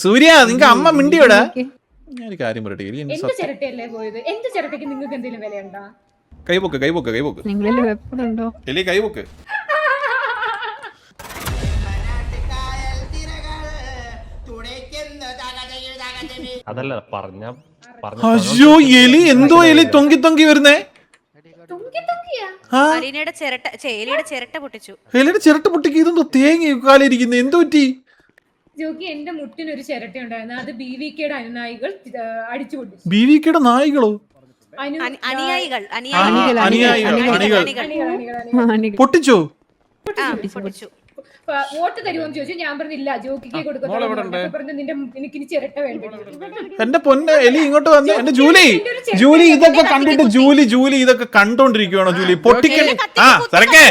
സൂര്യ നിങ്ങ അമ്മ മിണ്ടിയോടാ ഞാൻ കാര്യം പറയട്ടെ എന്ത് ചിരട്ടയല്ലേ പോയത്? എന്ത് ചിരട്ടയ്ക്ക് നിങ്ങൾക്ക് എന്തെങ്കിലും വിലയുണ്ടോ? കൈപോക്ക് കൈപോക്ക് കൈപോക്ക് എലി കൈപോക്ക്. അതല്ല പറഞ്ഞ അയ്യോ എലി എന്തോ എലി തൊങ്കി തൊങ്കി വരുന്നേ. എലിയുടെ ചിരട്ട പൊട്ടിച്ചു. എലിയുടെ ചിരട്ട പൊട്ടിക്ക് ഇതെന്തോ തേങ്ങ കാലിരിക്കുന്നത് എന്തോ പറ്റി? ജോക്കി എന്റെ മുട്ടിന് ഒരു ചിരട്ട ഉണ്ടായിരുന്നു, അത് BVKയുടെ അനുനായികൾ അടിച്ചു പൊട്ടിച്ചു. BVKയുടെ നായികളോ? അനുയായികൾ പൊട്ടിച്ചോ? പൊട്ടിച്ചു. വോട്ട് തരുമോന്ന് ചോദിച്ചു. ഞാൻ പറഞ്ഞില്ല, ജോക്കിക്ക് കൊടുക്കുന്നു. എനിക്ക് ചിരട്ട വേണ്ടി. എന്റെ പൊന്നെ എലി ഇങ്ങോട്ട് വന്ന് എന്റെ ജൂലി ജൂലി ഇതൊക്കെ കണ്ടിട്ട് ജൂലി ഇതൊക്കെ കണ്ടോണ്ടിരിക്കുവാണോ ജൂലി? പൊട്ടിക്കൽ സരക്കേ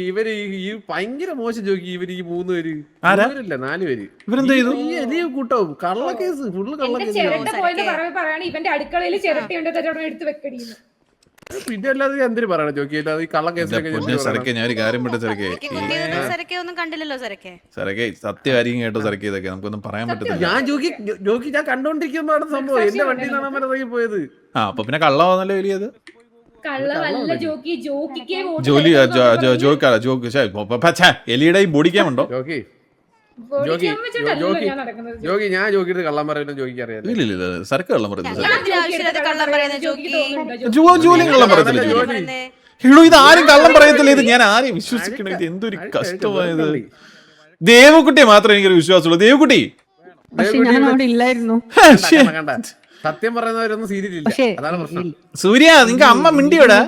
ഇവര് ഈ ഭയങ്കര മോശം ജോക്കി. ഇവര് ഈ 3 പേര് 4 പേര് ഇവരെന്താ ചെയ്തു? എലിയും കൂട്ടവും കള്ള കേസ് ഫുള്ള് കള്ള കേസ്. ചിരട്ട പോയെന്ന് പറയാണ് ഇവന്റെ അടുക്കളയിൽ ചിരട്ടയുണ്ട്, എടുത്ത് വെക്കടിയുന്നു. പിന്നെ അല്ലാതെ എന്തിനു പറയണം ജോക്കി? അല്ലാതെ ഈ കള്ള കേസിലൊക്കെ ഞാൻ ഒരു കാര്യം വിട്ട സരക്കെ സത്യമായിരിക്കും കേട്ടോ സരക്കെ. ഇതൊക്കെ നമുക്കൊന്നും പറയാൻ പറ്റത്തില്ല. ഞാൻ ജോക്കി ഞാൻ കണ്ടോണ്ടിരിക്കുന്നതാണ് സംഭവം. എന്റെ വണ്ടി നിന്നാണ് ഇറങ്ങി പോയത്. അപ്പൊ പിന്നെ കള്ളമാണല്ലോ എലിയത്. കള്ളവല്ല ജോക്കി, ജോക്കിക്ക് ജോലി എലിയുടെ ഈ ബോഡി ക്യാം ഉണ്ടോ? ജോക്കി ഞാൻ ജോക്കിട്ട് കള്ളം പറയുന്നത് ജോക്കിക്ക് അറിയാം. ഇല്ല സരക്ക് കള്ളം പറയുന്നത് ജോലി കള്ളം പറയത്തില്ല. എടോ ഇത് ആരും കള്ളം പറയത്തില്ല. ഇത് ഞാൻ ആരെയും വിശ്വസിക്കണ. ഇത് എന്തൊരു കഷ്ടമായത്. ദേവക്കുട്ടിയെ മാത്രമേ എനിക്കൊരു വിശ്വാസമുള്ളൂ. ദേവക്കുട്ടി സത്യം പറയുന്നവരൊന്നും സീരിയലില്ല, അതാണ് പ്രശ്നം. സൂര്യ നിങ്ങ അമ്മ മിണ്ടിയോടാ?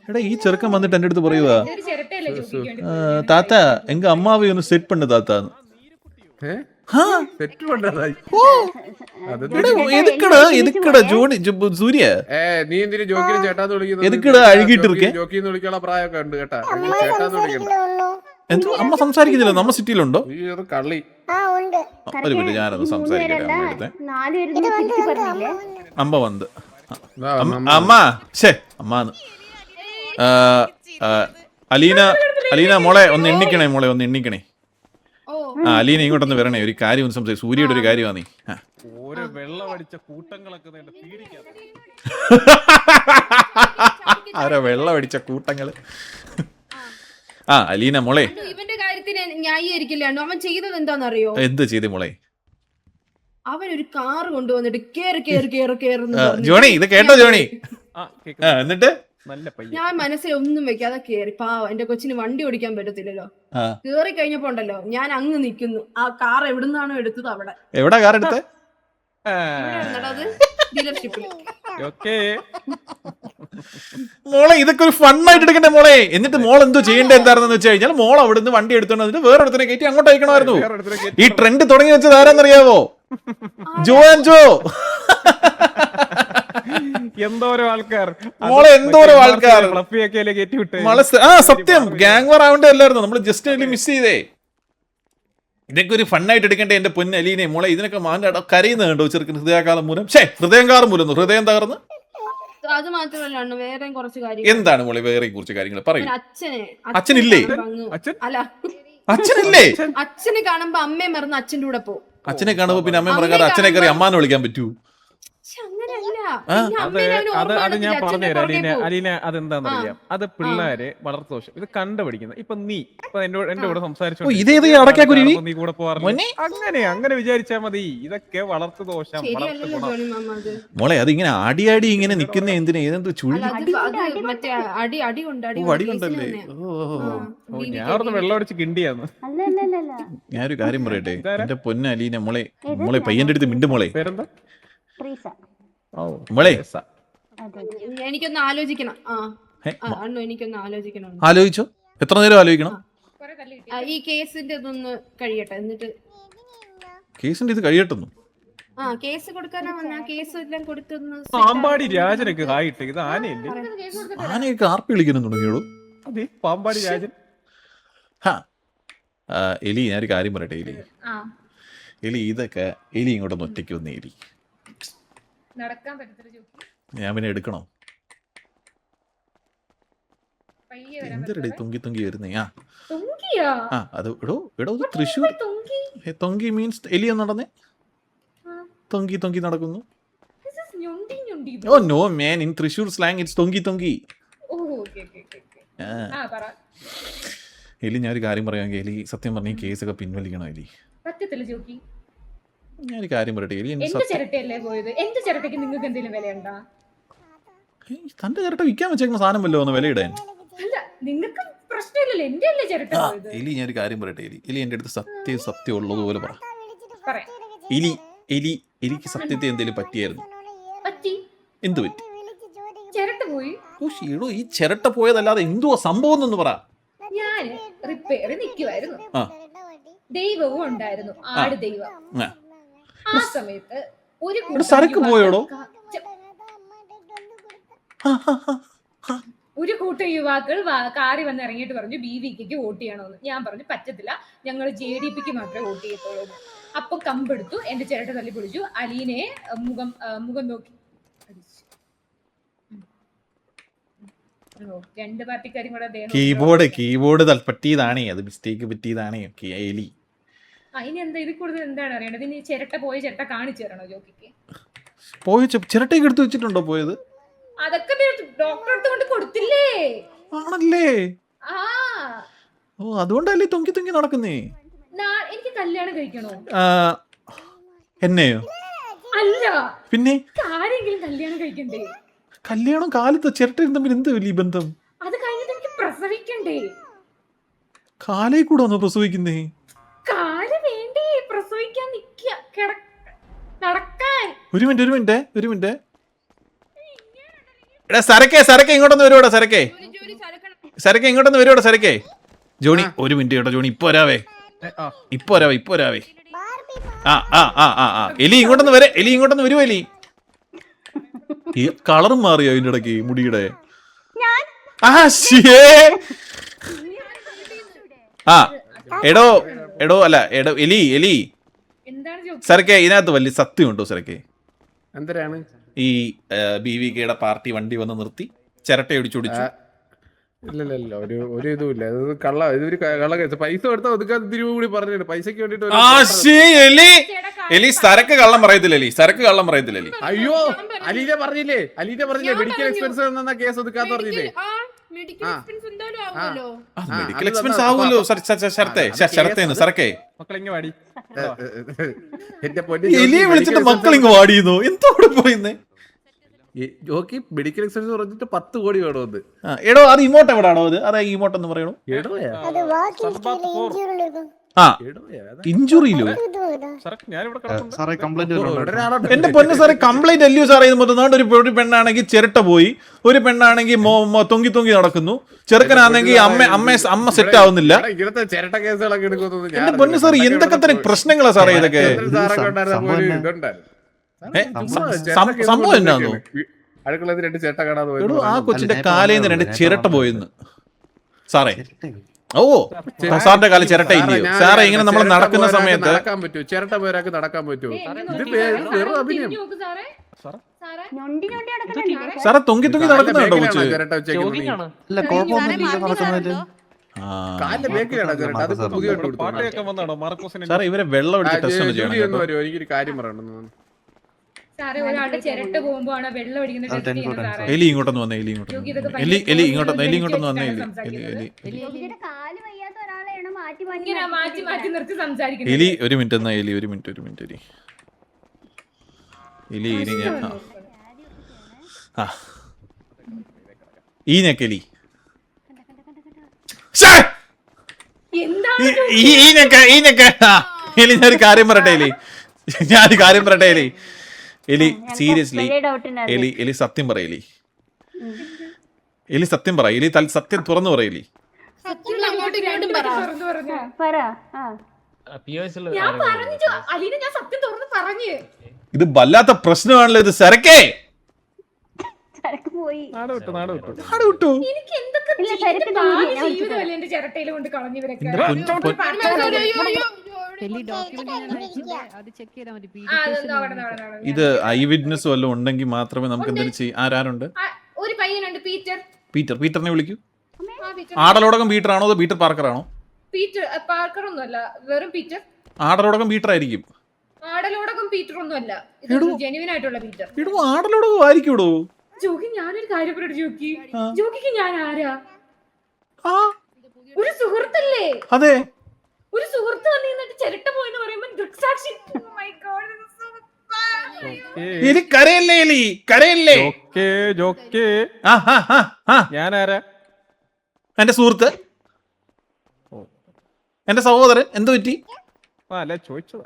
എടാ ഈ ചെറുക്കൻ വന്നിട്ട് എന്റെ അടുത്ത് പറയുവാ, താത്ത എങ്ക അമ്മാവെ ഒന്ന് സെറ്റ് പണ്ട് താത്താന്ന്. സൂര്യ നീ എന്തിനു ജോക്കിനെ ചേട്ടാന്ന് വിളിക്കുന്നത്? എതുക്കട അഴുകിട്ട് ജോക്കിന്ന് വിളിക്കാനുള്ള പ്രായമൊക്കെ ഉണ്ട് കേട്ടാ. ചേട്ടാന്ന് വിളിക്കണ്ട. എന്തോ അമ്മ സംസാരിക്കുന്നില്ല. നമ്മ സിറ്റിയിലുണ്ടോ? കള്ളി ഒരു മിനിറ്റ് ഞാനൊന്ന് സംസാരിക്കട്ടെ അമ്മ. അമ്മ വന്ന് അമ്മ ശേ അമ്മാന്ന്. അലീന മോളെ ഒന്ന് എണ്ണിക്കണേ. ഒന്ന് എണ്ണിക്കണേ. അലീന ഇങ്ങോട്ടൊന്ന് വരണേ. ഒരു കാര്യം ഒന്ന് സംസാരിക്കും. സൂര്യയുടെ ഒരു കാര്യമാണ്. നീ വെള്ളമടിച്ച കൂട്ടങ്ങളൊക്കെ ആരോ വെള്ളമടിച്ച കൂട്ടങ്ങള്. അലീന മോളെ ഇവന്റെ കാര്യത്തിന് ന്യായീകരിക്കില്ലാണ്ടോ? അവൻ ചെയ്തത് എന്താണെന്നറിയോ? എന്ത് ചെയ്തേ മോളെ? അവൻ ഒരു കാർ കൊണ്ടുവന്നിട്ട് കേറി ജോണി ഇത് കേട്ടോ ജോണി? എന്നിട്ട് ഞാൻ മനസ്സിൽ ഒന്നും വെക്കാതെ കേറി. പാവം എന്റെ കൊച്ചിന് വണ്ടി ഓടിക്കാൻ പറ്റത്തില്ലല്ലോ. കേറി കഴിഞ്ഞപ്പോ ഉണ്ടല്ലോ, ഞാൻ അങ്ങ് നിക്കുന്നു. ആ കാർ എവിടുന്നാണോ എടുത്തത് അവിടെ. എവിടാ കാർ എടുത്തേ? ഡീലർഷിപ്പിൽ. മോളെ ഇതൊക്കെ ഒരു ഫണ്ണായിട്ട് എടുക്കണ്ടേ മോളെ? എന്നിട്ട് മോൾ എന്തോ ചെയ്യേണ്ടത് എന്താണെന്ന് വെച്ച് കഴിഞ്ഞാൽ മോൾ അവിടുന്ന് വണ്ടി എടുത്തോണ്ട് വന്നിട്ട് വേറെ അടുത്തിനെ കയറ്റി അങ്ങോട്ട് അയക്കണമായിരുന്നു. ഈ ട്രെൻഡ് തുടങ്ങി വെച്ചത് ആരാന്നറിയാവോ? ജോ എന്തോരോ ആൾക്കാർ സത്യം ഗാങ് വാർ ആവേണ്ട അല്ലായിരുന്നു. നമ്മൾ ജസ്റ്റ് മിസ് ചെയ്തേ. ഇതൊക്കെ ഒരു ഫണ്ണായിട്ട് എടുക്കണ്ടേ എന്റെ പൊന്ന അലീനെ മോളെ? ഇതിനൊക്കെ മാൻ്റെ കരയുന്ന കണ്ടോ ചെറുക്കൻ? ഹൃദയകാലം മൂലം ഹൃദയം തകർന്ന്. അത് മാത്രമല്ല വേറെ കുറച്ച് കാര്യങ്ങൾ. എന്താണ് മോളെ വേറെ കുറച്ച് കാര്യങ്ങൾ പറയൂ. അച്ഛനില്ലേ? അല്ല അച്ഛനില്ലേ? അച്ഛനെ കാണുമ്പോ അമ്മയെ മറന്ന് അച്ഛന്റെ കൂടെ പോകും. അച്ഛനെ കാണുമ്പോ പിന്നെ അമ്മയെ മറക്കാതെ അച്ഛനെ കയറി അമ്മാന്ന് വിളിക്കാൻ പറ്റൂ? അത് ഞാൻ പറഞ്ഞുതരാം അലീന. അതെന്താന്നറിയാം? അത് പിള്ളേരെ വളർത്തുദോഷം. ഇത് കണ്ടുപിടിക്കുന്നത് ഇപ്പൊ നീ എന്റെ കൂടെ സംസാരിച്ചോ. നീ കൂടെ പോവാറില്ല. അങ്ങനെ വിചാരിച്ചാ മതി. ഇതൊക്കെ വളർത്തുദോഷം. മോളെ അതിങ്ങനെ ആടി ഇങ്ങനെ നിക്കുന്ന എന്തിനാ? ഏതെന്തോ ചുഴി വടികൊണ്ടല്ലേ? ഞാൻ വെള്ളം അടിച്ച് കിണ്ടിയാന്ന്. ഞാനൊരു കാര്യം പറയട്ടെ എന്റെ പൊന്ന അലീന മോളെ പയ്യന്റെ അടുത്ത് മിണ്ട് മോളെ. പേരെന്താ? മോളെ എനിക്കൊന്ന് ആലോചിക്കണം. എനിക്കൊന്ന് ആലോചിക്കണം. ആലോചിച്ചോ? എത്ര നേരം ആലോചിക്കണം? ഈ കേസിന്റെ ഇതൊന്ന് കഴിയട്ടെ, എന്നിട്ട് കേസിന്റെ ഇത് കഴിയട്ടെന്നു. കേസ് കൊടുക്കാനാ വന്ന. കേസ് എല്ലാം കൊടുത്തൊന്ന് പാമ്പാടി രാജനൊക്കെ ആയിട്ട്. ഇത് ആനയല്ലേ? ആനയൊക്കെ ആർപ്പി വിളിക്കുന്നു തുടങ്ങിയോളൂ. അതെ പാമ്പാടി രാജൻ. എലി ഞാനൊരു കാര്യം പറയട്ടെ എലി ഇതൊക്കെ എലി ഇങ്ങോട്ടൊന്ന് ഒറ്റയ്ക്ക് വന്ന് എലി നടക്കാൻ പറ്റത്തില്ല ജോക്കി. ഞാൻ പിന്നെ എടുക്കണോ? പയ്യെ വരാൻ എന്തൊരു പറ്റുമോ? തൊങ്കി തൊങ്കി വരുന്നേ ആ തൊങ്കിയാ? ആ അത് എടോ ഇത് തൃശ്ശൂർ തൊങ്കി? തൊങ്കി മീൻസ് എലി എന്ന് നടന്നേ തൊങ്കി തൊങ്കി നടക്കുന്നു. This is ഞൊണ്ടി ഞൊണ്ടി. Oh no man in Thrissur slang it's തൊങ്കി തൊങ്കി. Oh okay. പറ. എലി ഞാനൊരു കാര്യം പറയാമെങ്കിൽ എലി സത്യം പറഞ്ഞ ഈ കേസൊക്കെ പിൻവലിക്കണം എലി. പറ്റത്തില്ല ജോക്കി. ഞാനൊരു കാര്യം പറയട്ടെ എലി എന്റെ ചിരട്ടയല്ലേ പോയത്? എന്റെ ചിരട്ടയ്ക്ക് നിങ്ങൾക്ക് എന്തെങ്കിലും വിലയുണ്ടോ? തന്റെ ചിരട്ട വിൽക്കാൻ വെച്ചേക്കുന്ന സാധനം വല്ലോ ഒന്ന് വിലയിടാൻ. അല്ല നിങ്ങൾക്ക് പ്രശ്നമില്ലല്ലോ, എന്റെ അല്ലേ ചിരട്ട പോയത്? എലി ഞാനൊരു കാര്യം പറയട്ടെ എലി എന്റെ അടുത്ത് സത്യം ഉള്ളതുപോലെ പറ. പറയാം. എലിക്ക് സത്യത്തെ എന്തെങ്കിലും പറ്റിയായിരുന്നു? പറ്റി. എന്ത് പറ്റി? ചിരട്ട പോയി. ഓ ഷീടോ ഈ ചിരട്ട പോയതല്ലാതെ എന്തുവാ സംഭവം എന്നൊന്ന് പറ. ഞാൻ റിപ്പയർ നിൽക്കുമായിരുന്നു, ആ ദൈവവും ഉണ്ടായിരുന്നു, ആട് ദൈവം. ആ. ആ സമയത്ത് ഒരു കൂട്ടം സരക്ക് പോയോടോ? ഒരു കൂട്ടം യുവാക്കൾ കാറി വന്ന് ഇറങ്ങിയിട്ട് പറഞ്ഞു BVK വോട്ട് ചെയ്യണമെന്ന്. ഞാൻ പറഞ്ഞു പറ്റത്തില്ല, ഞങ്ങൾ JDP മാത്രമേ വോട്ട് ചെയ്യത്തുള്ളൂ. അപ്പൊ കമ്പെടുത്തു, എന്റെ ചിരട്ട തല്ലി പൊളിച്ചു, അലീനെ മുഖം നോക്കി അടിച്ചു. രണ്ട് പാർട്ടിക്കാരും കൂടെ കീബോർഡ് പറ്റിയതാണേ, അത് മിസ്റ്റേക്ക് പറ്റിയതാണേ എലി. അതിനെന്താ ഇതിൽ കൂടുതൽ എന്താണ് അറിയേണ്ടത്? ഇനി ചിരട്ട പോയ ചിരട്ട കാണിച്ചു തരണോ ജോക്കിക്ക്? പോയ ചിരട്ടയൊക്കെ എടുത്ത് വെച്ചിട്ടുണ്ടോ പോയത്? അതൊക്കെ ഡോക്ടർ അടുത്ത് കൊണ്ട് കൊടുത്തില്ലേ? ആണല്ലേ? ആ ഓ അതുകൊണ്ടല്ലേ തൊങ്കി തൊങ്കി നടക്കുന്നേ. എനിക്ക് കല്യാണം കഴിക്കണോ? എന്നെയോ? അല്ല പിന്നെ ആരെങ്കിലും കല്യാണം കഴിക്കണ്ടേ? കല്യാണം കാലത്ത് ചിരട്ടയും തമ്മിൽ എന്ത് വലിയ ബന്ധം? അത് കഴിഞ്ഞിട്ട് എനിക്ക് പ്രസവിക്കണ്ടേ? കാലേ കൂടെ ഒന്ന് പ്രസവിക്കുന്നേ? കാല് വേണ്ടേ പ്രസവിക്കാൻ നടക്കാൻ? ഒരു മിനിറ്റ് എടാ സരക്കെ ഇങ്ങോട്ടൊന്ന് വരുവാടാ. സരക്കെ ഇങ്ങോട്ടൊന്ന് വരുവാടാ സരക്കെ. ജോണി ഒരു മിനിറ്റ് കേട്ടോ ജോണി, ഇപ്പൊ വരാവേ. ആ എലി ഇങ്ങോട്ടൊന്ന് വരുവോ? എലി ഈ കളറും മാറിയോ അതിന്റെ ഇടയ്ക്ക് മുടിയുടെ? എടോ എലി സരക്കെ ഇതിനകത്ത് വലിയ സത്യം ഉണ്ടോ സരക്കെ? എന്തരാണ് ഈ BVK പാർട്ടി വണ്ടി വന്ന് നിർത്തി ചിരട്ട ഒടിച്ചൊടിച്ചു? ഇല്ല ഒരു ഇതുമില്ല. ഇതൊരു കള്ള കേസ്. പൈസ കൊടുത്താൽ ഒതുക്കാൻ തിരിവ് കൂടി പറഞ്ഞിട്ട് പൈസക്ക് വേണ്ടിട്ട്. എലി സരക്ക് കള്ളം പറയത്തില്ല എലി. അയ്യോ അലീന പറഞ്ഞില്ലേ മെഡിക്കൽ എക്സ്പെൻസ് എന്നാ കേസ് ഒതുക്കാന്ന് പറഞ്ഞില്ലേ? മെഡിക്കൽ എക്സ്പെൻസ് ആവുമല്ലോ സരക്കെ. എന്റെ പൊന്നു എലിയെ വിളിച്ചിട്ട് മക്കളിങ്ങ് വാടിയുന്നോ? എന്തോടെ പോയിന്നേ? ജോക്കി മെഡിക്കൽ എക്സ്പെൻസ് പറഞ്ഞിട്ട് 10 കോടി വേണമെന്ന്. എടോ അത് ഇമോട്ട് എവിടാണോ? അത് ഇമോട്ട് എന്ന് പറയണോ? ഇഞ്ചുറിയിലോ? എന്റെ പൊന്നു സാറേ കംപ്ലൈന്റ് അല്ലയോ സാറേ? ഒരു പെണ്ണാണെങ്കിൽ ചിരട്ട പോയി, ഒരു പെണ്ണാണെങ്കിൽ തൊങ്കി തൊങ്കി നടക്കുന്നു, ചെറുക്കനാണെങ്കിൽ അമ്മ സെറ്റ് ആവുന്നില്ല. ഇങ്ങനത്തെ ചിരട്ട കേസുകളൊക്കെ എടുക്കുന്നു. എന്റെ പൊന്നു സാർ എന്തൊക്കെ തന്നെ പ്രശ്നങ്ങളാ സാറേ ഇതൊക്കെ? സംഭവം എന്നാന്നോ? അടുക്കള 2 ചിരട്ട കാണാതെ ആ കൊച്ചിന്റെ കാലേന്ന് 2 ചിരട്ട പോയിന്ന് സാറേ. ഓ സാറിന്റെ കാലം ചിരട്ട ഇല്ലയോ സാറേ? ഇങ്ങനെ നമ്മൾ നടക്കുന്ന സമയത്ത് നടക്കാൻ പറ്റുമോ? ചിരട്ട പോരാക്ക് നടക്കാൻ പറ്റുമോ? ഇത് വെറും അഭിനയം സാറേ. തൊങ്കി തൊങ്കി നടക്കുന്നുണ്ടോ കൊച്ചു? ചിരട്ട വെച്ചേക്കുന്നത് സാറേ ഇവരെ വെള്ളം എടുത്ത് ടെസ്റ്റ് ഒന്ന് ചെയ്യണം. എനിക്കൊരു കാര്യം പറയണം. ചിരട്ട പോകുമ്പോ വെള്ളം അടിക്കുന്ന എലി ഇങ്ങോട്ടൊന്ന് വന്നേ. എലി ഇങ്ങോട്ടൊന്ന് വന്നേ. എലി ഒരു മിനിറ്റ് എന്നാ. ഒരു മിനിറ്റ് എലി ഇനി ഞാൻ ഈനക്കെലി എലി ഞാനൊരു കാര്യം പറയട്ടെ എലി സീരിയസ്ലി എലി സത്യം പറയലി. സത്യം പറ എലി. സത്യം തുറന്നു പറയലി. ഇത് വല്ലാത്ത പ്രശ്നമാണല്ലോ ഇത് സരക്കേ. ഇത് ഐ വിറ്റ്നസ് വല്ലതും ഉണ്ടെങ്കിൽ മാത്രമേ നമുക്ക് എന്തെങ്കിലും ചെയ്യാം. ആരാരുണ്ട്? ഒരു പയ്യനുണ്ട് പീറ്റർ. പീറ്ററിനെ വിളിക്കൂ. ആടലോടകം പീറ്റർ ആണോ അതോ പീറ്റർ പാർക്കർ ആണോ? പീറ്റർ പാർക്കർ ഒന്നുമല്ല, വെറും പീറ്റർ. ആടലോടകം പീറ്റർ ആയിരിക്കും. ആടലോടകം പീറ്റർ ഒന്നുമല്ല, ജെനുവിൻ ആയിട്ടുള്ള പീറ്റർ. ഇടൂ ആടലോടകം ആയിരിക്കൂടോ. ജോക്കി ഞാനൊരു കാര്യം പറയട്ടെ ജോക്കി, ജോക്കിക്ക് ഞാൻ ആരാ? ഒരു സുഹൃത്തല്ലേ? അതെ, ഒരു സുഹൃത്ത് വന്ന് നിന്നിട്ട് ചിരട്ട പോയെന്ന് പറയുമ്പോൾ ദൃക്സാക്ഷി. Oh my God, this is so bad. എലി കരയല്ലേ, എലി കരയല്ലേ. ഞാനാരാ? എന്റെ സുഹൃത്ത്, എന്റെ സഹോദരൻ. എന്ത് പറ്റി? അല്ല ചോദിച്ചതാ.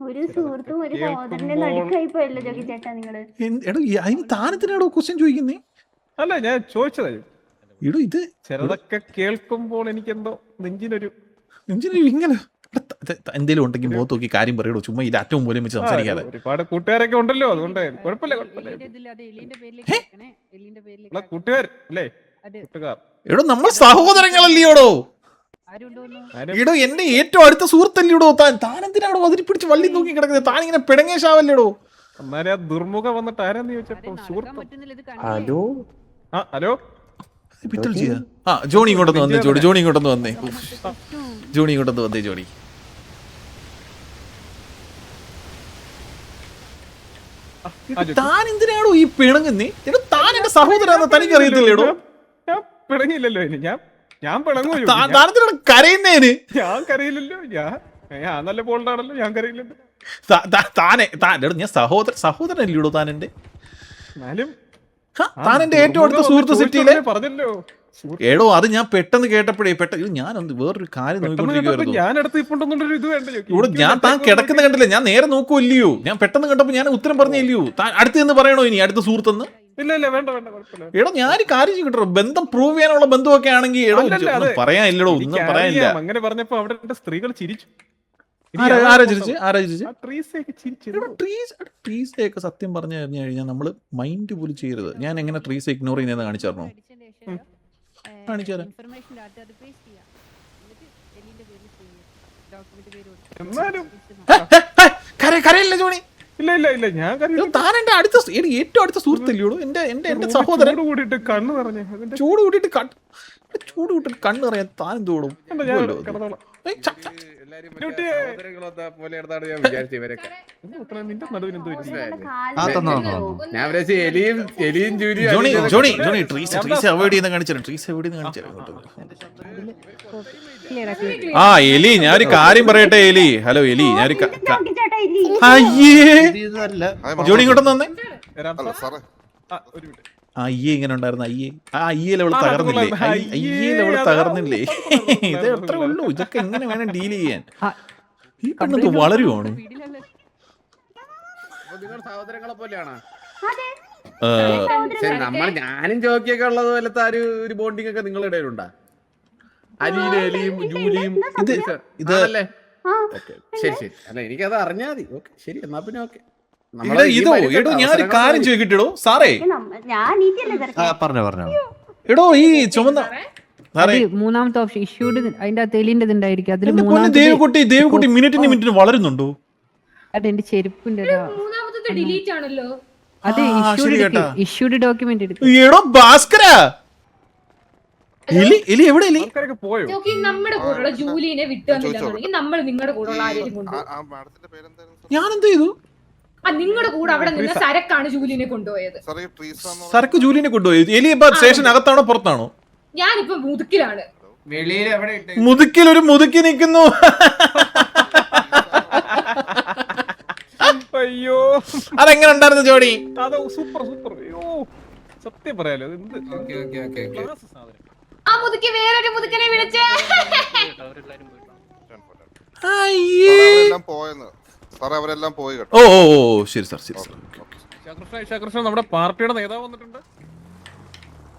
ഒരു സുഹൃത്തും ഒരു സഹോദരന്റെ നടുക്കായി പോയല്ലോ ജോക്കി ചേട്ടാ നിങ്ങള്. എടോ അതിന് താനത്തിനാടോ ക്വസ്റ്റ്യൻ ചോദിക്കുന്നേ? അല്ല ഞാൻ ചോദിച്ചതാ. ഇടോ ഇത് ചെറുതൊക്കെ കേൾക്കുമ്പോൾ എനിക്കെന്തോ നെഞ്ചിനൊരു ഇങ്ങനെ എന്തേലും ഉണ്ടെങ്കിൽ മുഖത്ത് നോക്കി കാര്യം പറയടോ. ചുമ്മാ ഇത് അറ്റവും പോലും വെച്ച് സംസാരിക്കാതെ. ഒരുപാട് കൂട്ടുകാരൊക്കെ ഉണ്ടല്ലോ, അതുകൊണ്ട് കുഴപ്പമില്ല. കൂട്ടുകാരല്ലേ? കൂട്ടുകാർ എടോ നമ്മൾ സഹോദരങ്ങളല്ലയോടോ. എടോ എന്റെ ഏറ്റവും അടുത്ത സുഹൃത്തല്ലേടോ താൻ. താനെന്തിനാടോ അതിരി പിടിച്ച് വള്ളി നോക്കി കിടക്കുന്നത്? താൻ ഇങ്ങനെ പിടങ്ങേശാവല്ലേടോ. എന്നാലും ആ ദുർമുഖം വന്നിട്ട് ആരാന്ന് ചോദിച്ചപ്പോ സുഹൃത്ത്. ഹലോ ഹലോ ജോണി ഇങ്ങോട്ടൊന്ന് വന്നേ. ജോണി ഇങ്ങോട്ടൊന്ന് വന്നേ. ജോണി ഇങ്ങോട്ടൊന്ന് വന്നേ. ജോണി താൻ എന്തിനാടോ ഈ പിണങ്ങുന്നേ? താൻ എന്റെ സഹോദരാന്ന് തനിക്ക് അറിയത്തില്ലേടോ. ഞാൻ പിണങ്ങിയില്ലല്ലോ. ഞാൻ പിണങ്ങൂ? താനെന്തിനാണ് കരയുന്നേന്? ഞാൻ കരയില്ലല്ലോ. ഞാൻ നല്ല ബോൾഡാണല്ലോ, ഞാൻ കരയില്ലല്ലോ. ഞാൻ സഹോദരനല്ലേടോ താൻ എന്റെ. എന്നാലും താൻ എന്റെ ഏറ്റവും അടുത്ത സുഹൃത്ത് സിറ്റിയിലെ പറഞ്ഞല്ലോ. എടോ അത് ഞാൻ പെട്ടെന്ന് കേട്ടപ്പോഴേ ഞാനൊന്ന് വേറൊരു കാര്യം നോക്കിക്കൊണ്ടിരിക്കുവായിരുന്നു. ഞാൻ താൻ കിടക്കുന്ന കണ്ടില്ലേ? ഞാൻ നേരെ നോക്കൂല്ലയോ? ഞാൻ പെട്ടെന്ന് കണ്ടപ്പോ ഞാൻ ഉത്തരം പറഞ്ഞില്ലയോ? താൻ അടുത്ത് എന്ന് പറയണോ ഇനി അടുത്ത സുഹൃത്തെന്ന്? എടോ ഞാൻ കാര്യം ചെയ്യട്ടോ. ബന്ധം പ്രൂവ് ചെയ്യാനുള്ള ബന്ധമൊക്കെ ആണെങ്കിൽ എടോ പറയാനില്ലടോ, ഒന്നും പറയാനില്ല. അങ്ങനെ പറഞ്ഞപ്പോ അവിടെ സ്ത്രീകൾ ചിരിച്ചു. ട്രീസയൊക്കെ സത്യം പറഞ്ഞു കഴിഞ്ഞാൽ നമ്മള് മൈൻഡ് പോലും ചെയ്യരുത്. ഞാൻ എങ്ങനെ ട്രീസ് ഇഗ്നോർ ചെയ്യുന്നതെന്ന് കാണിച്ചു തരണോ? കാണിച്ചു തരാം. കരയില്ല ജോണി. ഇല്ല ഞാൻ താൻ എന്റെ അടുത്ത ഏറ്റവും അടുത്ത സുഹൃത്തല്ലോടോ. എന്റെ സഹോദരൻ കൂടിയിട്ട് കണ്ണ് പറഞ്ഞു. ചൂട് കൂട്ടിട്ട് കണ്ണ് പറയാൻ താൻ എന്തോടും. ആ എലി ഞാനൊരു കാര്യം പറയട്ടെ. എലി ഹലോ എലി ഞാനൊരു ജോണി ഇങ്ങോട്ടൊന്ന് വന്നേ. അയ്യേ ഇങ്ങനെ ഉണ്ടായിരുന്നു. അയ്യേലവള് തകർന്നില്ലേ? ഇത് എത്ര ഉള്ളൂ. ഇതൊക്കെ എങ്ങനെ വേണം ഡീൽ ചെയ്യാൻ? ഈ പെണ്ണെന്ത് വളരുവാണ്. സഹോദരങ്ങളെ പോലെയാണ് ഞാനും ജോക്കിയൊക്കെ ഉള്ളത് പോലത്തെ ഒരു ബോണ്ടിങ് ഒക്കെ നിങ്ങളുടെ ഇടയിലുണ്ടാ? അലിയും എലിയും ജൂലിയും ഇതല്ലേ? ശരി. അല്ല എനിക്കത് അറിഞ്ഞാൽ മതി. ഓക്കെ ശരി, എന്നാ പിന്നെ ഓക്കെ. ഞാനൊരു കാര്യം ചോദിക്കട്ടോ സാറേ. എടോ ഈ ചുമന്ന മൂന്നാമത്തെ ഓപ്ഷൻ ഇഷ്യൂഡ് അതിന്റെ തെളിന്റെ ഉണ്ടായിരിക്കും. അതിൽ ദേവക്കുട്ടി മിനിറ്റിന് വളരുന്നുണ്ടോ? അതെന്റെ ചെരുപ്പിന്റെ ഡിലീറ്റ് ആണല്ലോ. അതെ ഇഷ്യൂഡ് ഡോക്യുമെന്റ് എടുക്കും. എടോ ഭാസ്കര എലി എവിടെ? എലി നമ്മുടെ കൂടെയുള്ള ജൂലിനെ വിട്ടുവന്നിട്ടുണ്ടെങ്കിൽ നമ്മൾ നിങ്ങളുടെ കൂടെയുള്ള ആരെയും കൊണ്ടുപോകും. ഞാൻ എന്ത് ചെയ്തു? നിങ്ങളുടെ കൂടെ അവിടെ നിന്ന് സരക്കാണ് ജൂലിനെ കൊണ്ടുപോയത്. സരക്ക് ജൂലിനെ കൊണ്ടുപോയത്? എലി ഇപ്പൊ സ്റ്റേഷൻ അകത്താണോ പുറത്താണോ? ഞാനിപ്പോ മുതുക്കിലാണ്. മുതുക്കിൽ ഒരു മുതുക്കി നിൽക്കുന്നു. അയ്യോ അതെങ്ങനെ ഉണ്ടായിരുന്നു ജോഡി? സൂപ്പർ. അയ്യോ സത്യം പറയാലോ. ആ മുതുക്കി വേറൊരു മുതുക്കനെ വിളിച്ചേ. ഓ ശരി സാർ. കൃഷ്ണ നമ്മുടെ പാർട്ടിയുടെ നേതാവ് വന്നിട്ടുണ്ട്.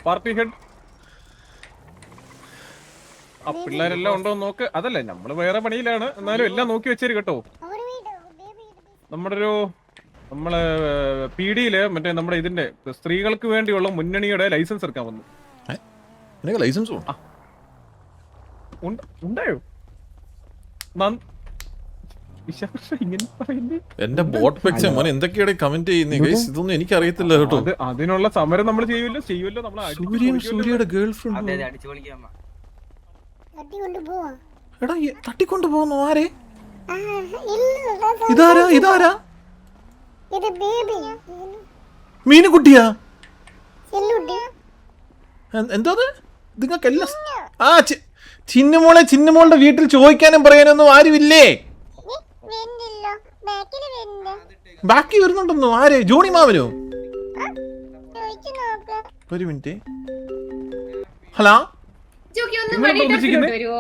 Party head. ആ പിള്ളേരെല്ലാം ഉണ്ടോ നോക്ക്. അതല്ലേ നമ്മള് വേറെ പണിയിലാണ്, എന്നാലും എല്ലാം നോക്കി വെച്ചേര് കേട്ടോ. നമ്മള് പിഡിയില് മറ്റേ നമ്മുടെ ഇതിന്റെ സ്ത്രീകൾക്ക് വേണ്ടിയുള്ള മുന്നണിയുടെ ലൈസൻസ് എടുക്കാൻ വന്നു. ലൈസൻസ് ഉണ്ടായോ? ഇങ്ങനെ പറയുന്നേ എന്റെ ബോട്ട് പെക്സ് മോനെ എന്തൊക്കെയാണ് കമന്റ് ചെയ്യുന്നത് ഗൈസ്? ഇതൊന്നും എനിക്ക് അറിയത്തില്ല കേട്ടോ. അതിനുള്ള സമരം നമ്മൾ ചെയ്യുമല്ലോ നമ്മൾ സൂര്യയുടെ ഗേൾ ഫ്രണ്ട് എടാ തട്ടിക്കൊണ്ട് പോകുന്നു ആരെ? ഇതാരാ മീനുകുട്ടിയാ? എന്തോ നിങ്ങൾക്കെല്ലാം ആ ചിന്നുമോളുടെ വീട്ടിൽ ചോദിക്കാനും പറയാനൊന്നും ആരുമില്ലേ? ബാക്കി വരുന്നുണ്ടെന്നോ? ആര്? ജോണി മാവനോ? ഒരു മിനിറ്റ്. ഹലോ ജോക്കി ഒന്ന് മണി ടർഫിലോട്ട് വരുവോ?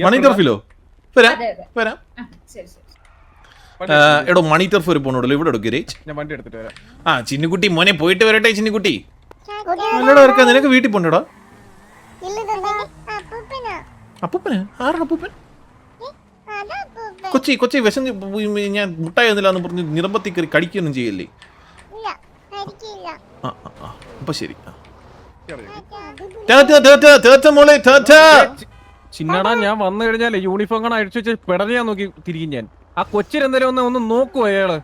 മണി ടർഫിലോ? വരാം. ശരി ശരി. എടോ മണി ടർഫ് ഒരു പോണോടല്ലോ, ഇവിടെ ഗിരീജ്. ഞാൻ വണ്ടി എടുത്തിട്ട് വരാം. ആ ചിന്നുകുട്ടി മോനെ പോയിട്ട് വരട്ടെ ചിന്നുകുട്ടി. നല്ലടാ ഇറക്കാം. നിനക്ക് വീട്ടിൽ പോണ്ടടാ? അപ്പൂപ്പന്? ആരാണ് അപ്പൂപ്പൻ? കൊച്ചി വിശന്ന് ഞാൻ മുട്ടായി എന്നില്ലാന്ന് പറഞ്ഞ് നിറമ്പത്തി കയറി കടിക്കൊന്നും ചെയ്യല്ലേ? അപ്പൊ ശരി. ചിന്നടാ ഞാൻ വന്നു കഴിഞ്ഞാലേ യൂണിഫോം കാണാൻ അഴിച്ചു വെച്ച് പെടഞ്ഞാൻ നോക്കി തിരിക്കും ഞാൻ. ആ കൊച്ചിനെന്തായാലും ഒന്ന് നോക്കുവോ അയാള്?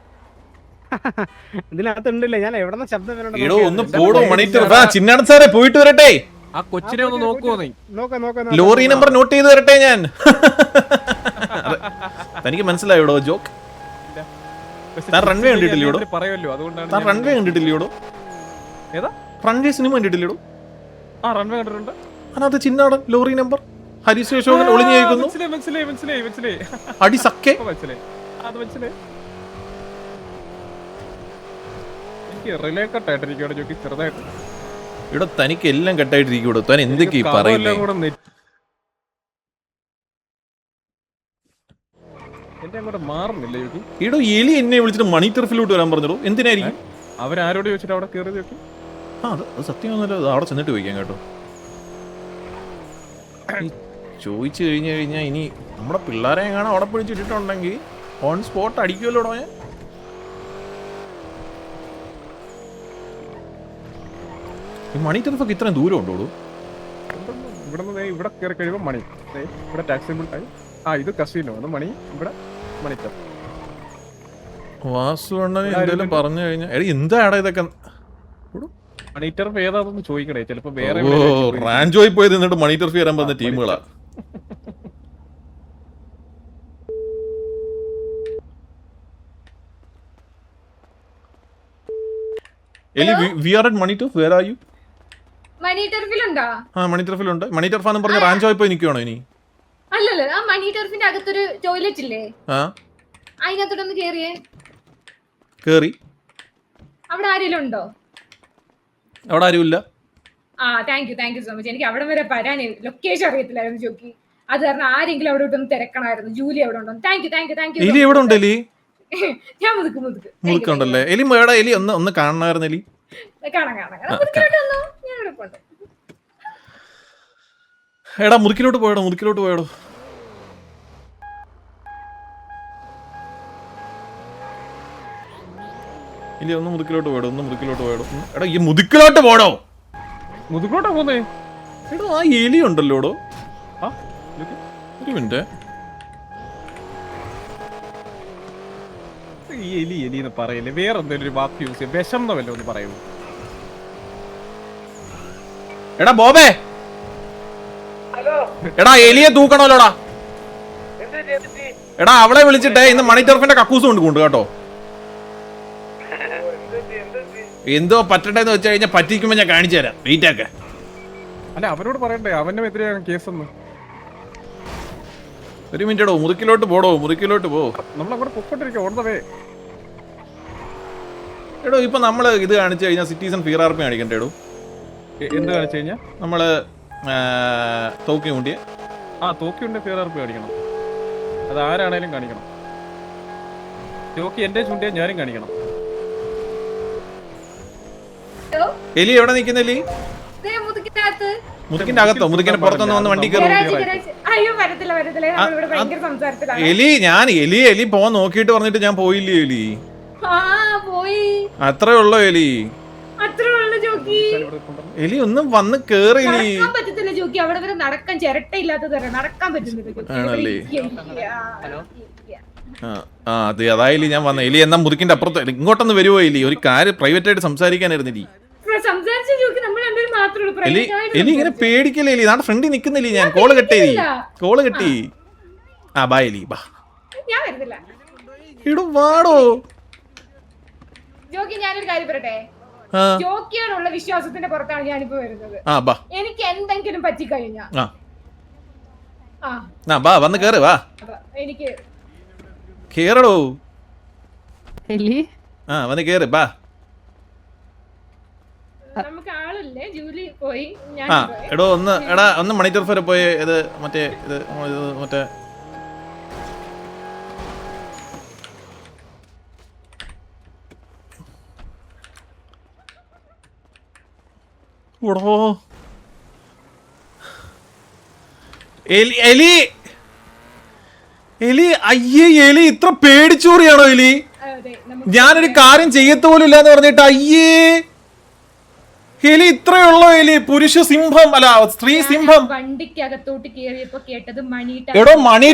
ഇതിനകത്തുണ്ടല്ലേ ഞാൻ എവിടെ ശബ്ദം എടോ ഒന്ന് പോടോ മണി ടർഫ്. ചിന്നാടൻ സാറേ പോയിട്ട് വരട്ടെ. ആ കൊച്ചിനെ ഒന്ന് നോക്കുവോ നീ? ലോറി നമ്പർ നോട്ട് ചെയ്ത് തരട്ടെ ഞാൻ. തനിക്ക് മനസ്സിലായോടോ ജോക്ക്? താൻ റൺവേ കണ്ടിട്ടില്ലയോടോ? പറയുമല്ലോ അതുകൊണ്ടാണ്. താൻ റൺവേ കണ്ടിട്ടില്ലയോടോ? ഏതാ റൺവേ സിനിമ കണ്ടിട്ടില്ലയോ? ആ റൺവേ കണ്ടിട്ടുണ്ട്. അതിനകത്ത് ചിന്നാടൻ ലോറി നമ്പർ ഹരീഷ് അശോകൻ ഒളിഞ്ഞു കേൾക്കുന്നു. മനസ്സിലായി അടി സക്കേ. എനിക്ക് റിലേ കട്ടായിട്ടിരിക്കുകയാണ് ജോക്കി ചെറുതായിട്ട്. ഇവിടെ തനിക്ക് എല്ലാം കെട്ടായിട്ടിരിക്കൂടോ? താൻ എന്തൊക്കെയാ പറയുന്നത്? എന്റെ അങ്ങോട്ട് മാറുന്നില്ല ജോക്കി. ഈടോ എലി എന്നെ വിളിച്ചിട്ട് മണി ടർഫിലോട്ട് വരാൻ പറഞ്ഞോ. എന്തിനായിരിക്കും? അവരാരോട് ചോദിച്ചിട്ട് അവിടെ കയറി ജോക്കി? അത് സത്യമൊന്നുമല്ല. അവിടെ ചെന്നിട്ട് ചോദിക്കാം കേട്ടോ. ചോദിച്ചു കഴിഞ്ഞാൽ ഇനി നമ്മുടെ പിള്ളേരെ എങ്ങാനും അവിടെ പിടിച്ചിട്ടുണ്ടെങ്കിൽ ഓൺ സ്പോട്ട് അടിക്കുമല്ലോടോ ഞാൻ. ഈ മണി ടർഫൊക്കെ ഇത്രയും ദൂരം ഉണ്ടോളൂ? ഇവിടെ കയറി കഴിയുമ്പോൾ മണി, ഇവിടെ ടാക്സി ആയി. ആ ഇത് കസീനോ, അത് മണി, ഇവിടെ മണി ടർഫ്. വാസു അണ്ണൻ എന്തെങ്കിലും പറഞ്ഞു കഴിഞ്ഞാൽ എന്താടാ ഇതൊക്കെ? മണി ടർഫ് ഏതാണെന്ന് ചോദിക്കണേ. ചിലപ്പോ വേറെ റാഞ്ചോയി പോയി നിന്നിട്ട് മണി ടർഫ് വരാൻ പറഞ്ഞ ടീമുകളാ. എലി we are at Mani turf. Where are you? Mani ടർഫിലുണ്ടോ? ആ മണി ടർഫിലുണ്ട്. മണി ടർഫാന്ന് പറഞ്ഞ റാഞ്ചോയി പോയി നിൽക്കുവാണോ ഇനി? അല്ലല്ലോ, ആ മണി ടർഫിന്റെ അകത്തൊരു ടോയ്ലറ്റ് ഇല്ലേ? അതിനകത്തോട്ടൊന്ന് കേറിയേ. കേറി. അവിടെ ആരെങ്കിലും ഉണ്ടോ? അവിടെ ആരുമില്ല. ആ താങ്ക് യു സോ മച്ച്. എനിക്ക് അവിടെ വരെ വരാനേ ലൊക്കേഷൻ അറിയത്തില്ലായിരുന്നു ജോക്കി. അത് കാരണം ആരെങ്കിലും അവിടെ ഇട്ടൊന്ന് തിരക്കണമായിരുന്നു. ജൂലി അവിടെ ഉണ്ടോ? Thank you. എലി എവിടെ ഉണ്ട്? എലി ഞാൻ മുതുക്കുണ്ടല്ലേ? എലി എടാ എലി ഒന്ന് കാണണമായിരുന്നു. എലി എടാ മുതുക്കിലോട്ട് പോയടോ. ഇല്ല ഒന്ന് മുതുക്കിലോട്ട് പോയടോ. എടാ ഈ മുതുക്കിലോട്ട് പോടോ. മുതുക്കോട്ടാ പോന്നേ? എടോ ആ എലി ഉണ്ടല്ലോടോ. ഒരു മിനിറ്റ്. ഈ എലി എന്ന് പറയില്ലേ, വേറെ എന്തെങ്കിലും ഒരു വാക്ക് യൂസ് ചെയ്യാം. വിഷം വല്ലോ ഒന്ന് പറയൂ. എടാ ബോബേ, എടാ എലിയെ തൂക്കണല്ലോടാ. എടാ അവളെ വിളിച്ചിട്ടേ ഇന്ന് മണി ടർഫിന്റെ കക്കൂസ് കൊണ്ട് കേട്ടോ. എന്തോ പറ്റണ്ടെന്ന് വെച്ച് കഴിഞ്ഞാൽ പറ്റിക്കുമ്പോ ഞാൻ കാണിച്ചു തരാം. വെയിറ്റ് ആക്ക. അല്ല അവരോട് പറയണ്ടേ അവന്റെ എതിരെയാണ് കേസൊന്നും. ഒരു മിനിറ്റ്. മുതുക്കിലോട്ട് പോ. നമ്മളവിടെ പൊക്കോണ്ടിരിക്കുക ഓൺ ദ വേ. എടോ ഇപ്പൊ നമ്മള് ഇത് കാണിച്ചു കഴിഞ്ഞാൽ സിറ്റിസൺ ഫിയർ ആർമി കാണിക്കണ്ടേ? എടോ എന്ത് കാണിച്ചു കഴിഞ്ഞാൽ നമ്മള് തോക്കി മുണ്ടിയ തോക്കിയുണ്ട് ഫിയർ ആർമി കാണിക്കണം. അത് ആരാണേലും കാണിക്കണം. തോക്കി എന്റെ ചൂണ്ടിയ ഞാനും കാണിക്കണം. എലി എവിടെ നിൽക്കുന്ന? എലി മുതുക്കിന്റെ അകത്തോ? മുതുക്കിന്റെ പുറത്തൊന്നും വന്ന് വണ്ടി കയറി. എലി പോവാൻ നോക്കിയിട്ട് പറഞ്ഞിട്ട് ഞാൻ പോയില്ലേ? എലി അത്രേ ഉള്ളോ? എലി ഒന്നും വന്ന് കേറി. ജോക്കി അവിടെ വരെ നടക്കാൻ ചിരട്ടയില്ലാത്തത് വരെ നടക്കാൻ പറ്റുന്നില്ല ആണല്ലേ? അതെ അതായാലും ഞാൻ വന്ന എലി എന്നാ മുറിക്കിന്റെ അപ്പുറത്ത് ഇങ്ങോട്ടൊന്ന് വരുവോ എലി? ഒരു കാര്യം പ്രൈവറ്റ് ആയിട്ട് സംസാരിക്കാനായിരുന്നു എലി. സംസാരിച്ച ജോക്കി നമ്മൾ രണ്ടുപേരും മാത്രമേ എലി എലി ഇങ്ങനെ പേടിക്കല്ലേ എലി? നാളെ ഫ്രണ്ടിൽ നിക്കുന്നില്ലേ ഞാൻ? കോള് കെട്ടി ആ ബാ എലി ബാ. ഞാൻ വരുന്നില്ല ഇടും വാടോ ജോക്കി. ഞാനൊരു കാര്യം പറയട്ടെ, ജോക്കിയോടുള്ള വിശ്വാസത്തിന്റെ പുറത്താണ് ഞാനിപ്പോ വരുന്നത്. എനിക്ക് എന്തെങ്കിലും പറ്റിക്കഴിഞ്ഞാ ബാ വന്ന് കേറ് വാ. എനിക്ക് കേറടോ. എലി വന്ന് കേറ് ബാ. നമുക്ക് ആളില്ലേ? ജൂലി പോയി, ഞാൻ എടോ ഒന്ന് മണി ടർഫ് വരെ പോയി. ഇത് മറ്റേ ഓടോ എലി എലി എലി അയ്യേ എലി ഇത്ര പേടിച്ചോറിയാണോ എലി? ഞാനൊരു കാര്യം ചെയ്യത്ത പോലും ഇല്ലാന്ന് പറഞ്ഞിട്ട് അയ്യേ എലി ഇത്രയുള്ളോ എലി? പുരുഷ സിംഹം അല്ല സ്ത്രീ സിംഹം. വണ്ടിക്കകത്തോട്ട് കേറിയപ്പോ കേട്ടത് എടോ മണി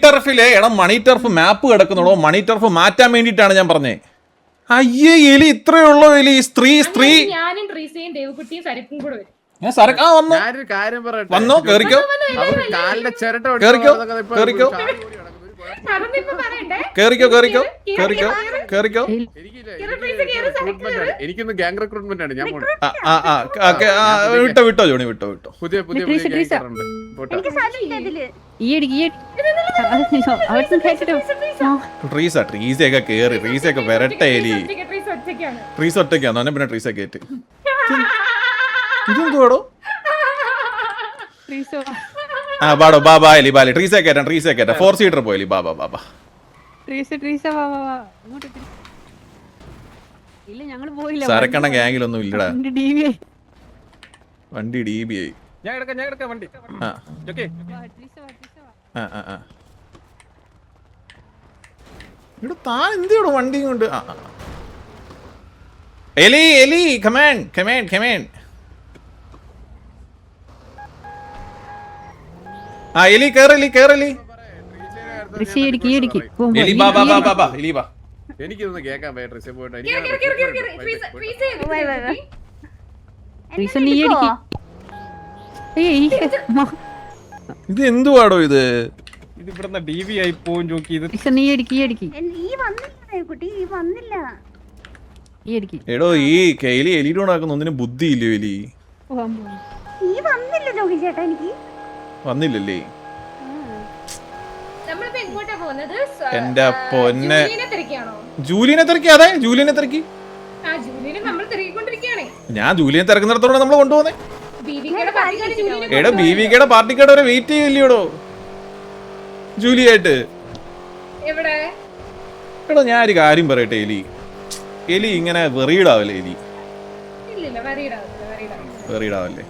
ടർഫിലെ എടോ മണി ടർഫ് മാപ്പ് കിടക്കുന്നുടോ. മണി ടർഫ് മാറ്റാൻ വേണ്ടിട്ടാണ് ഞാൻ പറഞ്ഞേ. അയ്യേ എലി ഇത്രയുള്ളോ എലി? സ്ത്രീ ഞാനും ട്രീസയും ദേവകുട്ടിയും സരക്കും കൂടെ വരും. ഞാനൊരു കാര്യം പറയട്ടെ. വന്നോ കേറിക്കോ അവർക്ക് കാലിന്റെ ചിരട്ട കേറിക്കോ കേറിക്കോ. അതൊന്നിപ്പോ പറയണ്ടേ? കേറിക്കോ. എനിക്കൊന്ന് ഗ്യാങ് റിക്രൂട്ട്മെന്റ് ആണ്. ഞാൻ വിട്ടോ ജോണി വിട്ടോ. പുതിയ ട്രീസൊക്കെ കേറി. ട്രീസൊക്കെ വരട്ടെ എലി. ട്രീസ് ഒറ്റയ്ക്കാണോ? എന്നെ പിന്നെ ട്രീസൊക്കെ കേട്ട് ഇതെന്തുവാടോ? ബാടോ ബാ എലി ബാലി. ട്രീസെ കയറ്റാം 4 സീറ്റർ പോയലി. ബാ സരക്കണ ഗ്യാങ്ങിലൊന്നും ഇല്ലടാ. വണ്ടി DB ആയി. ഞാൻ എടുക്കാം വണ്ടി. ഇവിടെ താൻ എന്തിയോടോ വണ്ടിയും കൊണ്ട്? എലി കമാൻ. എലി കേറലി. എലി ബാ. എലി ബാ. എനിക്കൊന്ന് കേൾക്കാൻ പോയിട്ട് ഇത് എന്തുവാടോ ഇത്? ഇവിടുന്ന് DV ആയി പോവും ജോക്കി. ഇത് എടോ ഈ കെയിലി എലിയോട് ആക്കുന്ന ഒന്നിനും ബുദ്ധി ഇല്ലയോ എലി? വന്നില്ലല്ലേ? എന്റെ പൊന്നെ. ജൂലിനെ തിരക്കി. അതെ ജൂലിനെ തിരക്കി. ഞാൻ ജൂലിനെ തിരക്കുന്നിടത്തോടെ നമ്മൾ കൊണ്ടുപോകുന്നേ. എടോ BVKയുടെ പാർട്ടിക്കാട് വരെ വെയിറ്റ് ചെയ്യില്ലയോടോ ജൂലിയായിട്ട്? എടോ ഞാൻ ഒരു കാര്യം പറയട്ടെ എലി ഇങ്ങനെ വെറിയിടാവല്ലേ എലി? വെറിയിടാവല്ലേ?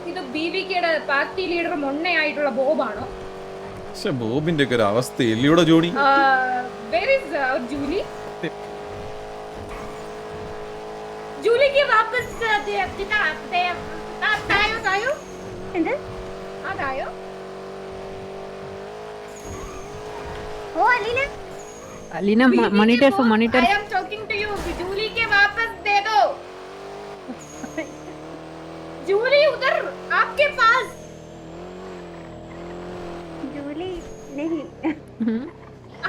ഇത് BVKയുടെ പാർട്ടി ലീഡർ മൊണ്ണയായിട്ടുള്ള ബോബാണോ? പക്ഷെ ബോബിന്റെ ഒക്കെ ഒരു അവസ്ഥ എലിയുടെ ജോണി. ജൂലിക്ക് വാപ്പസ് അതായോ? Alina monitor I am talking to you. Julie के वापस दे दो. जूली उधर आपके पास. जूली नहीं.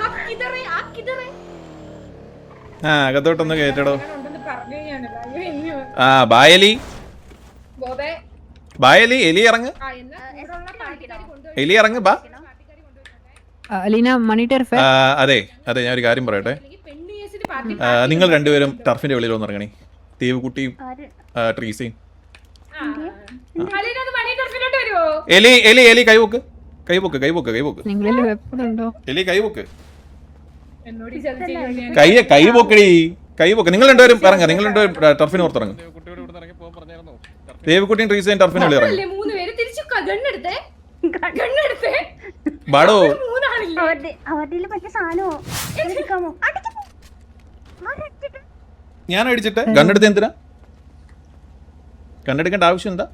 आप किधर है? आप किधर है? അകത്തോട്ടൊന്ന് കേട്ടടോ. ബായലി എലി ഇറങ്ങ്. എലി ഇറങ്ങ് ബാ. അലീന മണിറ്റർ. അതെ ഞാൻ ഒരു കാര്യം പറയട്ടെ. നിങ്ങൾ രണ്ടുപേരും ടർഫിന്റെ വെളിയിൽ ഒന്ന് ഇറങ്ങണേ. ദേവകുട്ടിയും ട്രീസയും. എലി കൈവോക്ക്. എലി കൈവോക്ക്. കൈവോക്ക്. നിങ്ങൾ രണ്ടുപേരും ഇറങ്ങ. നിങ്ങൾ രണ്ടുപേരും ടർഫിന് പുറത്തിറങ്ങും. ദേവകുട്ടിയും ട്രീസയും ടർഫിന് വെളിയിൽ ഇറങ്ങും. ബാടോ ഞാൻ അടിച്ചിട്ട് ഗണ്ണെടുത്ത് എന്തിനാ? ഗണ്ണെടുക്കേണ്ട ആവശ്യം എന്താ?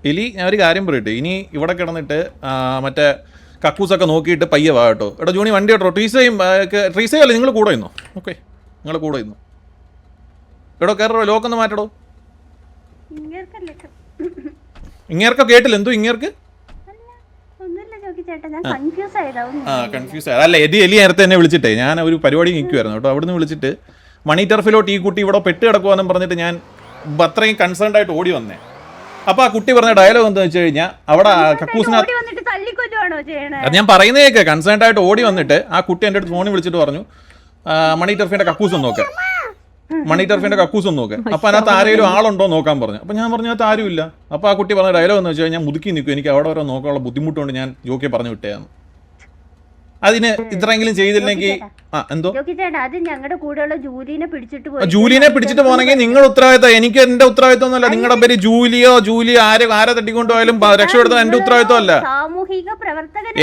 എലി ഞാൻ ഒരു കാര്യം പറയട്ടെ, ഇനി ഇവിടെ കിടന്നിട്ട് മറ്റേ കക്കൂസൊക്കെ നോക്കിയിട്ട് പയ്യെ വാ കേട്ടോ. എടാ ജൂണി വണ്ടി കേട്ടോ, ട്രീസയും അല്ലേ നിങ്ങൾ കൂടെ ഇന്നോ? ഓക്കെ, നിങ്ങൾ കൂടെ ഇന്നു. എടോ കയറോ, ലോക്കൊന്ന് മാറ്റടോ. ഇങ്ങേർക്ക് കേട്ടില്ല, എന്തോ ഇങ്ങേർക്ക് കൺഫ്യൂസ് ആയത്. അല്ല എലി നേരത്തെ എന്നെ വിളിച്ചിട്ടേ, ഞാൻ ഒരു പരിപാടി നിൽക്കുമായിരുന്നു കേട്ടോ. അവിടുന്ന് വിളിച്ചിട്ട് മണി ടർഫിലോട്ട് ഈ കുട്ടി ഇവിടെ പെട്ട് കിടക്കുവാന്നും പറഞ്ഞിട്ട് ഞാൻ അത്രയും കൺസേൺഡ് ആയിട്ട് ഓടി വന്നേ. അപ്പൊ ആ കുട്ടി പറഞ്ഞ ഡയലോഗ് എന്താ വെച്ച് കഴിഞ്ഞാൽ അവിടെ കക്കൂസിനകത്ത് അത് ഞാൻ പറയുന്നതൊക്കെ കൺസേൺഡ് ആയിട്ട് ഓടി വന്നിട്ട് ആ കുട്ടി എൻ്റെ അടുത്ത് ഫോണിൽ വിളിച്ചിട്ട് പറഞ്ഞു മണി ടർഫിന്റെ കക്കൂസ് ഒന്ന് നോക്കാം, മണി ടർഫിന്റെ കക്കൂസ് ഒന്ന് നോക്കാം. അപ്പൊ അതിനകത്ത് ആരെങ്കിലും ആളുണ്ടോ നോക്കാൻ പറഞ്ഞു. അപ്പൊ ഞാൻ പറഞ്ഞു അതിനകത്ത് ആരും ഇല്ല. അപ്പൊ ആ കുട്ടി പറഞ്ഞ ഡയലോഗ് എന്ന് വെച്ച് കഴിഞ്ഞാൽ മുതുക്കി നിൽക്കും, എനിക്ക് അവിടെ വരെ നോക്കാനുള്ള ബുദ്ധിമുട്ടുണ്ട്, ഞാൻ ജോക്കിയെ പറഞ്ഞു വിട്ടേന്ന്. അതിന് ഇത്രയെങ്കിലും ചെയ്തില്ലെങ്കിൽ എന്തോ ജൂലിനെ പിടിച്ചിട്ട് പോകണമെങ്കിൽ നിങ്ങളുടെ ഉത്തരവാദിത്തം, എനിക്ക് എന്റെ ഉത്തരവാദിത്തം ഒന്നുമല്ല. നിങ്ങളുടെ പേര് ജൂലി ആരെ തട്ടിക്കൊണ്ടുപോയാലും രക്ഷപ്പെടുത്താൻ എന്റെ ഉത്തരവാദിത്തം അല്ല.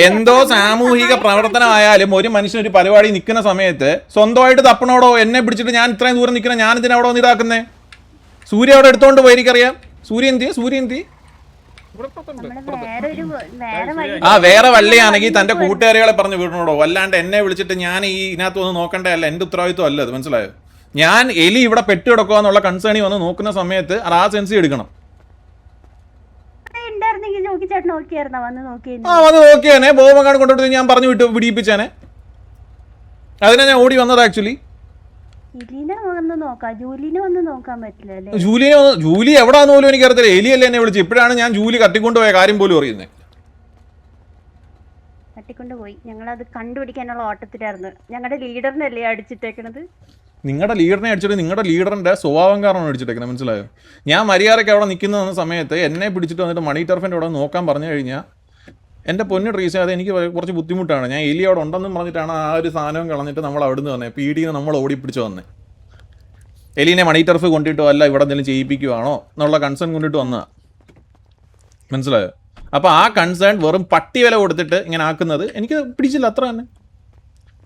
എന്തോ സാമൂഹിക പ്രവർത്തനമായാലും ഒരു മനുഷ്യൻ ഒരു പരിപാടി നിൽക്കുന്ന സമയത്ത് സ്വന്തമായിട്ട് തപ്പണോടോ. എന്നെ പിടിച്ചിട്ട് ഞാൻ ഇത്രയും ദൂരം നിൽക്കുന്ന ഞാൻ ഇതിനെ അവിടെ വന്ന് ഇതാക്കുന്നേ. സൂര്യ അവിടെ എടുത്തോണ്ട് പോയി, എനിക്കറിയാം. സൂര്യ എന്തി വേറെ വള്ളിയാണെങ്കിൽ തന്റെ കൂട്ടുകാരികളെ പറഞ്ഞു വിടണോടോ, അല്ലാണ്ട് എന്നെ വിളിച്ചിട്ട് ഞാൻ ഈ ഇതിനകത്ത് വന്ന് നോക്കണ്ടേ അല്ല, എന്റെ ഉത്തരവാദിത്വം അല്ല അത്, മനസ്സിലായോ? ഞാൻ എലി ഇവിടെ പെട്ട് കിടക്കുക എന്നുള്ള കൺസേണി വന്ന് നോക്കുന്ന സമയത്ത് അത് ആ സെൻസ് എടുക്കണം. വന്ന് നോക്കിയാനെ ബോധമങ്ങാട് കൊണ്ടുപോയി ഞാൻ പറഞ്ഞു വിട്ടു പിടിപ്പിച്ചാനെ. അതിനാ ഞാൻ ഓടി വന്നത് ആക്ച്വലി. ജൂലി എവിടാന്ന് പോലും എനിക്കറിയത്തില്ല. എലിയല്ലേ എന്നെ വിളിച്ചു. ഇപ്പോഴാണ് ഞാൻ ജൂലി തട്ടിക്കൊണ്ടുപോയ കാര്യം പോലും അറിയുന്നത്. തട്ടിക്കൊണ്ടുപോയി, ഞങ്ങളത് കണ്ടുപിടിക്കാനുള്ള ഓട്ടത്തിലായിരുന്നു. ഞങ്ങളുടെ ലീഡറിനല്ലേ അടിച്ചിട്ടേക്കണത്. നിങ്ങളുടെ ലീഡറിനെ അടിച്ചിട്ട് നിങ്ങളുടെ ലീഡറിന്റെ സ്വഭാവം കാരണം അടിച്ചിട്ടേക്കുന്നത്, മനസ്സിലായോ? ഞാൻ മര്യാദയ്ക്ക് അവിടെ നിൽക്കുന്ന സമയത്ത് എന്നെ പിടിച്ചിട്ട് വന്നിട്ട് മണി ടർഫിൻ്റെ അവിടെ നോക്കാൻ പറഞ്ഞു കഴിഞ്ഞാൽ എൻ്റെ പൊന്നു ട്രീസ് അത് എനിക്ക് കുറച്ച് ബുദ്ധിമുട്ടാണ്. ഞാൻ എലി അവിടെ ഉണ്ടെന്നും പറഞ്ഞിട്ടാണ് ആ ഒരു സാധനം കളഞ്ഞിട്ട് നമ്മൾ അവിടുന്ന് വന്നത്. പീഡിന്ന് നമ്മൾ ഓടിപ്പിടിച്ച് വന്നേ. എലീനെ മണി ടർഫ് കൊണ്ടിട്ടോ അല്ല ഇവിടെ എന്തെങ്കിലും ചെയ്യിപ്പിക്കുവാണോ എന്നുള്ള കൺസേൺ കൊണ്ടിട്ട് വന്നതാണ്, മനസ്സിലായോ? അപ്പോൾ ആ കൺസേൺ വെറും പട്ടി വില കൊടുത്തിട്ട് ഇങ്ങനെ ആക്കുന്നത് എനിക്ക് പിടിച്ചില്ല, അത്ര തന്നെ.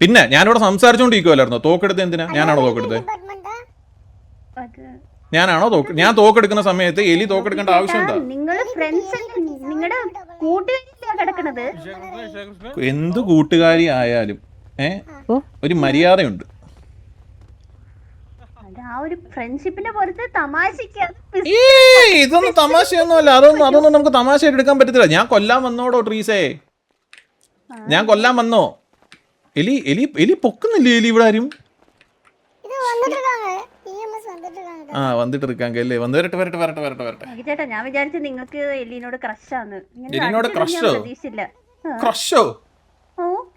പിന്നെ ഞാനിവിടെ സംസാരിച്ചുകൊണ്ടിരിക്കുമല്ലായിരുന്നോ? തോക്കെടുത്ത് എന്തിനാ? ഞാനാണോ തോക്കെടുത്തത്? ഞാൻ തോക്കെടുക്കുന്ന സമയത്ത് എലി തോക്കെടുക്കേണ്ട ആവശ്യം എന്താ? എന്ത് കൂട്ടുകാരി ആയാലും ഒരു മര്യാദയുണ്ട്. ഇതൊന്നും തമാശയൊന്നുമല്ല. അതൊന്നും നമുക്ക് തമാശയായിട്ട് എടുക്കാൻ പറ്റത്തില്ല. ഞാൻ കൊല്ലാൻ വന്നോടോ ട്രീസേ, ഞാൻ കൊല്ലാൻ വന്നോ? എലി പൊക്കുന്നില്ലേ എലി ഇവിടെ ആരും? വന്നിട്ട് എടുക്കാങ്കല്ലേ? വരട്ടെ. ഞാൻ വിചാരിച്ചു നിങ്ങൾക്ക് എലിനോട് ക്രഷാണ്. എലിനോട് ക്രഷോ?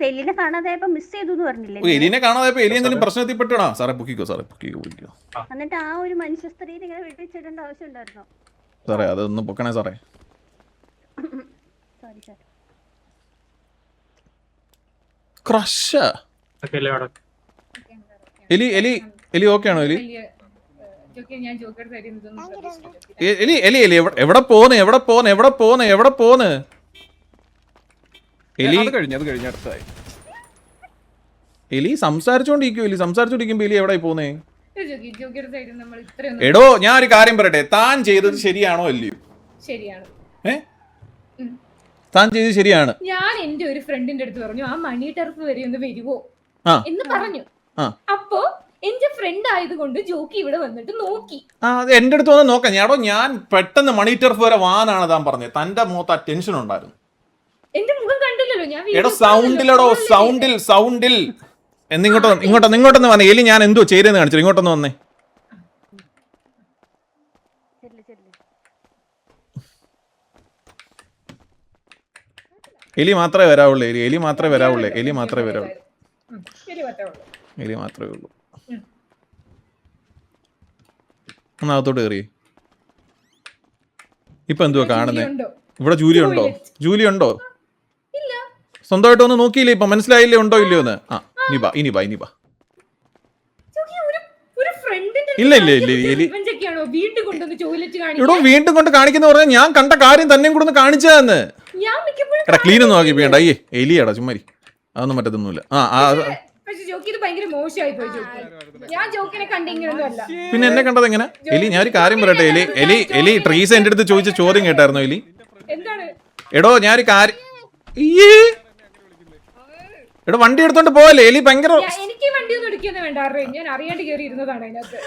എലിനെ കാണാതായപ്പോ മിസ് ചെയ്തു പറഞ്ഞില്ലേ? എലിനെ കാണാതായപ്പോ എലി എന്തെങ്കിലും പ്രശ്നത്തിൽ പെട്ടണോ? സാറേ പൊക്കിക്കോ. എന്നിട്ട് ആ ഒരു മനുഷ്യ സ്ത്രീയെ ഇങ്ങനെ വെട്ടിച്ചിടേണ്ട ആവശ്യം ഉണ്ടായിരുന്നോ? സാറേ അതൊന്ന് പൊക്കണേ സാറേ. Sorry sir. ക്രഷ് എലി ഓക്കെ ആണോ? എലി എവിടെ പോന്ന്? എലി സംസാരിച്ചോണ്ടിരിക്കുമ്പോ എലി എവിടെ പോന്നേ? എടോ ഞാൻ ഒരു കാര്യം പറയട്ടെ, താൻ ചെയ്തത് ശരിയാണോ അല്ലയോ? ശരിയാണ്. താൻ ചെയ്തത് ശരിയാണ്. ഞാൻ എന്റെ ഒരു ഫ്രണ്ടിന്റെ അടുത്ത് പറഞ്ഞു ആ മണി ടർഫ് വരെ ഒന്ന് വരുവോ എന്ന് പറഞ്ഞു. അപ്പോ എന്റെ ഫ്രണ്ട് ആയതുകൊണ്ട് ജോക്കി ഇവിടെ വന്നിട്ട് നോക്കി. എന്റെ അടുത്ത് വന്ന് നോക്കാം. ഞാൻ പെട്ടെന്ന് മണി ടർഫ് വരെ വാനാണ് താൻ പറഞ്ഞത്. തന്റെ മുഖത്ത് ആ ടെൻഷൻ ഉണ്ടായിരുന്നു. എന്റെ മുഖം കണ്ടില്ലല്ലോ ഞാൻ. സൗണ്ടിൽ ഇങ്ങോട്ടൊന്ന് വന്നേ. എലി ഞാൻ എന്തോ ചെയ്തെന്ന് കാണിച്ചു. ഇങ്ങോട്ടൊന്ന് വന്നേ. എലി മാത്രമേ വരാവുള്ളൂ. ഒന്നകത്തോട്ട് കയറി. ഇപ്പൊ എന്തുവാ കാണുന്നേ? ഇവിടെ ജൂലി ഉണ്ടോ? സ്വന്തമായിട്ട് ഒന്ന് നോക്കിയില്ലേ? ഇപ്പൊ മനസ്സിലായില്ലേ ഉണ്ടോ ഇല്ലയോ എന്ന്? ഇനി ബാ. ഇല്ല ഇവിടെ വീണ്ടും കൊണ്ട് കാണിക്കുന്ന പറഞ്ഞാൽ ഞാൻ കണ്ട കാര്യം തന്നെ കൂടെ ഒന്ന് കാണിച്ചതെന്ന്. എടാ ക്ലീൻ ഒന്നും ആക്കി വേണ്ട. എലിയാടാ ചുമ്മാരി. അതൊന്നും പറ്റത്തൊന്നുമില്ല. പക്ഷെ ജോക്കി ഇത് ഭയങ്കര മോശമായി പോയി ജോക്കി. ഞാൻ ജോക്കിനെ കണ്ടിങ്ങനൊന്നും അല്ല. പിന്നെ എന്നെ കണ്ടത് എങ്ങനെ? എലി ഞാൻ ഒരു കാര്യം പറയട്ടെ, എലി ട്രീസ് എന്റെ അടുത്ത് ചോദിച്ച ചോദ്യം കേട്ടായിരുന്നു എലി? എന്താണ്? എടോ ഞാനൊരു കാര്യം, എടോ വണ്ടി എടുത്തോണ്ട് പോവല്ലേ എലി ഭയങ്കര. എനിക്ക് വണ്ടി ഒന്നും എടുക്കൊന്നും വേണ്ട, ഞാൻ അറിയാണ്ട് കയറി ഇരുന്നതാണ് അതിനകത്ത്.